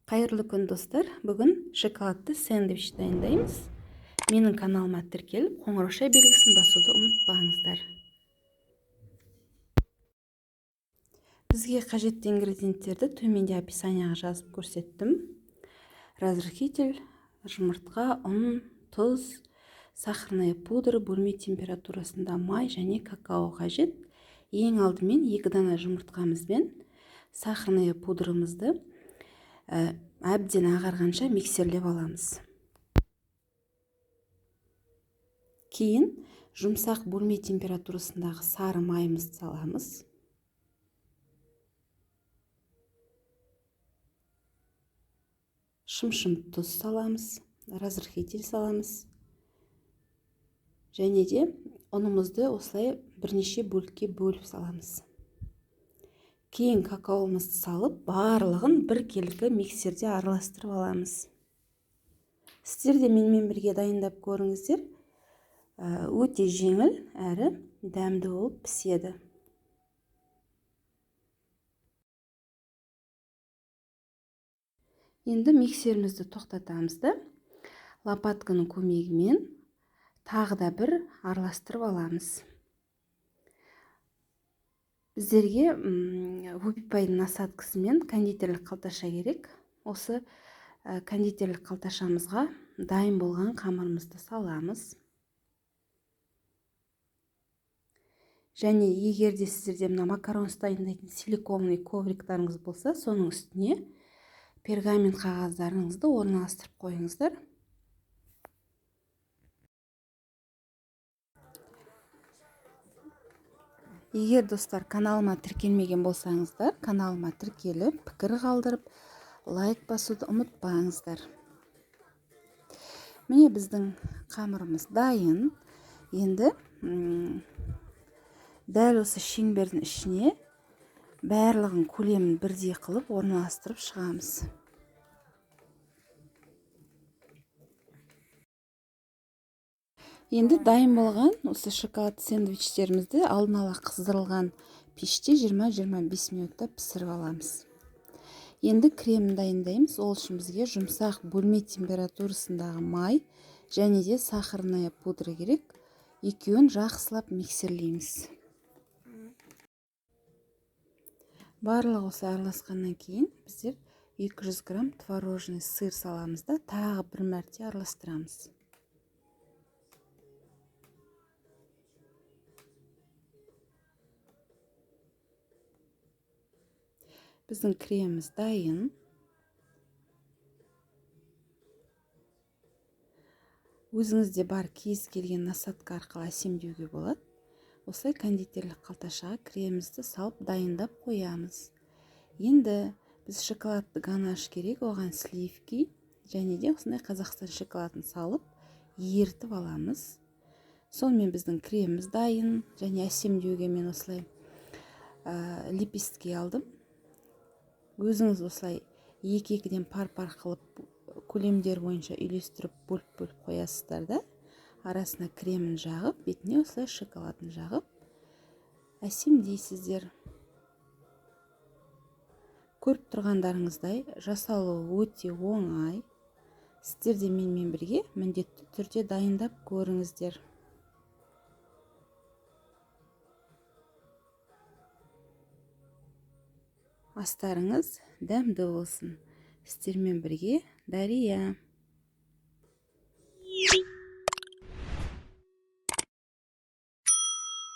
Қайырлы күн достар, бүгін шоколадты сэндвич дайындаймыз. Менің каналыма тіркеліп, қоңырау белгісін басуды ұмытпаңыздар. Бізге қажетті ингредиенттерді төменде описанияға жазып көрсеттім. Разрыхитель, жұмыртқа, ұн, тұз, сахарная пудра, бөлме температурасында май және какао қажет. Ең алдымен 2 дана жұмыртқамызбен сахарная пудрамызды әбден ағарғанша миксерлеп аламыз. Кейін жұмсақ бөлме температурасындағы сары майымызды саламыз. Шым-шым тұз саламыз, разрыхитель саламыз. Және де ұнымызды осылай бірнеше бөлікке бөліп саламыз. Кейін какаомызды салып, барлығын бір келкі миксерде араластырып аламыз. Сіздер де менімен бірге дайындап көріңіздер. Өте жеңіл әрі дәмді болып піседі. Енді миксерімізді тоқтатамыз да, лопатканың көмегімен тағы да бір араластырып аламыз. Біздерге вупипайдың насадкасымен кондитерлік қалташа керек. Осы кондитерлік қалташамызға дайын болған қамырымызды саламыз. Және егерде сіздерде макарон дайындайтын силиконный ковриктарыңыз болса, соның үстіне пергамент қағаздарыңызды орналастырып қойыңыздар. Егер достар каналыма тіркелмеген болсаңыздар, каналыма тіркеліп, пікір қалдырып, лайк басуды ұмытпаңыздар. Міне біздің қамырымыз дайын. Енді дәл осы шеңбердің ішіне барлығын көлемін бірдей қылып орналастырып шығамыз. Енді дайын болған осы шоколад сэндвичтерімізді алдын ала қыздырылған пеште 20-25 минутта пісіріп аламыз. Енді кремін дайындаймыз. Ол үшін бізге жұмсақ бөлме температурасындағы май және де сахарная пудра керек. Екеуін жақсылап миксерлейміз. Барлығы осы араласқаннан кейін біздер 200 грамм творожный сыр саламыз да тағы бір мәрте араластырамыз. Біздің креміміз дайын. Өзіңізде бар кез келген насадка арқылы әсемдеуге болады. Осылай кондитерлік қалташаға кремімізді салып дайындап қоямыз. Енді біз шоколадты ганаш керек, оған сливки және де осындай Қазақстан шоколадын салып ертіп аламыз. Сонымен біздің креміміз дайын, және әсемдеуге мен осылай лепестки алдым. Өзіңіз осылай екі-екіден пар-пар қылып көлемдер бойынша үйлестіріп бөліп қоясыздар да, арасына кремін жағып, бетіне осылай шоколадын жағып әсемдейсіздер. Көріп тұрғандарыңыздай жасалуы өте оңай. Сіздер де менімен бірге міндетті түрде дайындап көріңіздер. Астарыңыз дәмді болсын. Сіздермен бірге Дария.